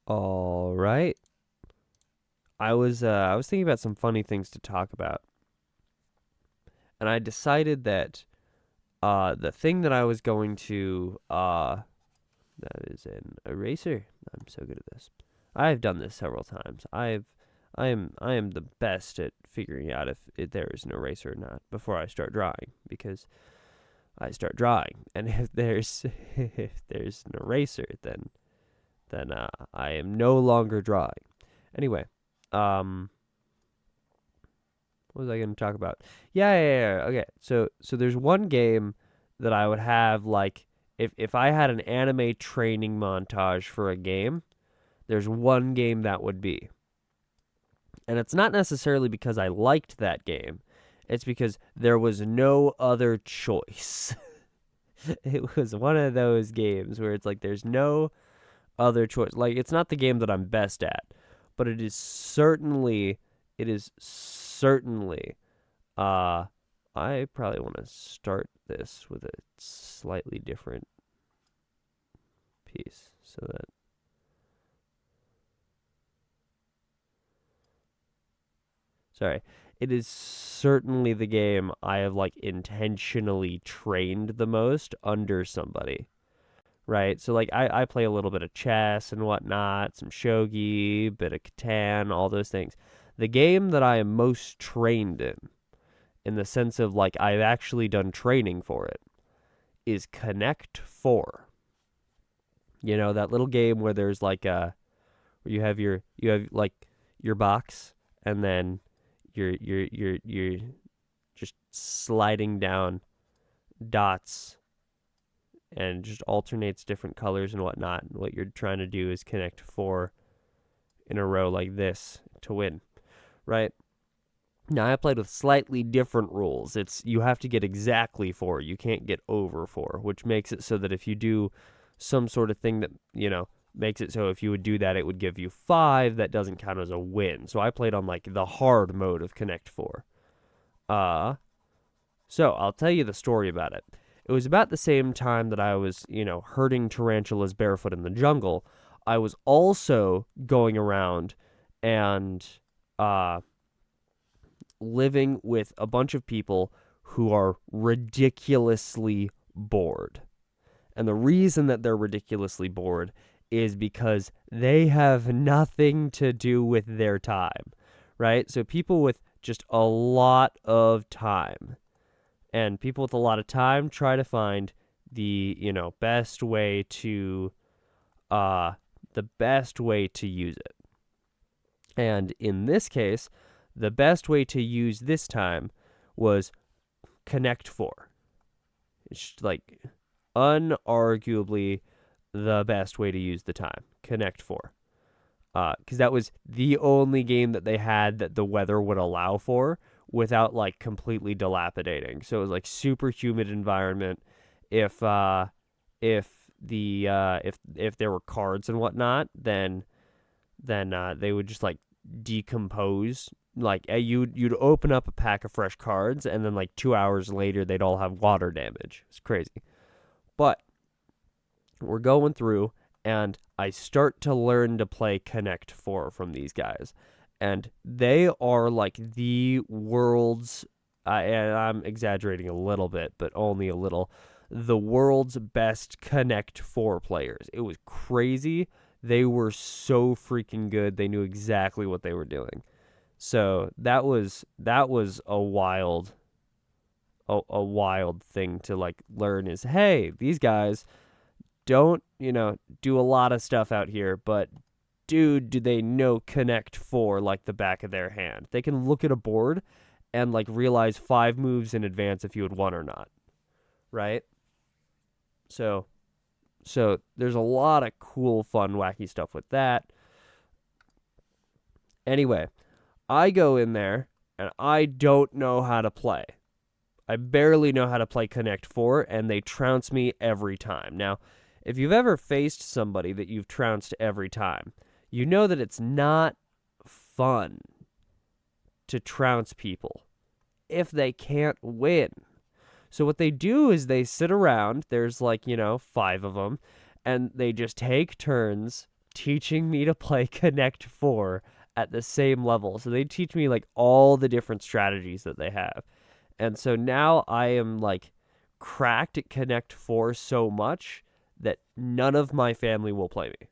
All right. I was thinking about some funny things to talk about, and I decided that the thing that I was going to that is an eraser. I'm so good at this. I've done this several times. I am the best at figuring out if there is an eraser or not before I start drawing, because I start drawing, and if there's an eraser, then I am no longer drawing. Anyway, um, what was I going to talk about? Yeah. Okay, so there's one game that I would have, like, if I had an anime training montage for a game, there's one game that would be, and it's not necessarily because I liked that game. It's because there was no other choice. It was one of those games where it's like there's no other choice. Like, it's not the game that I'm best at, but it is certainly uh I probably want to start this with a slightly different piece so that sorry. It is certainly the game I have, like, intentionally trained the most under somebody. Right? So, like, I play a little bit of chess and whatnot, some shogi, bit of Catan, all those things. The game that I am most trained in the sense of, like, I've actually done training for it, is Connect Four. You know, that little game where there's like where you have like your box, and then you're just sliding down dots, and just alternates different colors and whatnot. And what you're trying to do is connect four in a row like this to win, right? Now, I played with slightly different rules. It's you have to get exactly four. You can't get over four, which makes it so that if you do some sort of thing that, makes it so if you would do that, it would give you five. That doesn't count as a win. So I played on, like, the hard mode of Connect Four. Uh, so I'll tell you the story about it. It was about the same time that I was, herding tarantulas barefoot in the jungle. I was also going around and uh, living with a bunch of people who are ridiculously bored. And the reason that they're ridiculously bored is because they have nothing to do with their time, right? So people with just a lot of time, and people with a lot of time try to find the, best way to uh use it. And in this case, the best way to use this time was Connect Four. It's like unarguably the best way to use the time. Connect Four. Because that was the only game that they had that the weather would allow for without, like, completely dilapidating. So it was like super humid environment. If there were cards and whatnot, then they would just, like, decompose. Like, you'd open up a pack of fresh cards, and then, like, 2 hours later they'd all have water damage. It's crazy. But we're going through, and I start to learn to play Connect Four from these guys, and they are like the world's. And I'm exaggerating a little bit, but only a little. The world's best Connect Four players. It was crazy. They were so freaking good. They knew exactly what they were doing. So that was a wild thing to, like, learn, is, hey, these guys don't, do a lot of stuff out here, but dude, do they know Connect Four like the back of their hand. They can look at a board and, like, realize 5 moves in advance if you had won or not, right? So there's a lot of cool, fun, wacky stuff with that. Anyway, I go in there and I don't know how to play. I barely know how to play Connect Four, and they trounce me every time. Now, if you've ever faced somebody that you've trounced every time, you know that it's not fun to trounce people if they can't win. So what they do is they sit around, there's, like, 5 of them, and they just take turns teaching me to play Connect 4 at the same level. So they teach me like all the different strategies that they have. And so now I am like cracked at Connect 4 so much that none of my family will play me.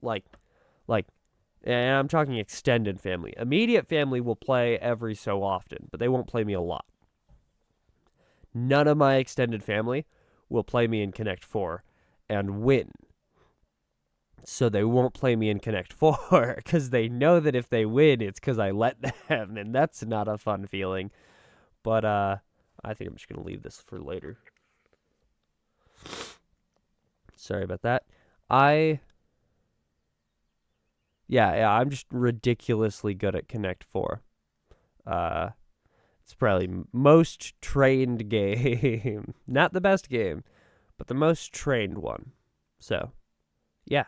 Like and I'm talking extended family. Immediate family will play every so often, but they won't play me a lot. None of my extended family will play me in Connect 4 and win. So they won't play me in Connect 4 because they know that if they win, it's because I let them, and that's not a fun feeling. But I think I'm just going to leave this for later. Sorry about that. Yeah, I'm just ridiculously good at Connect 4. It's probably most trained game. Not the best game, but the most trained one. So, yeah.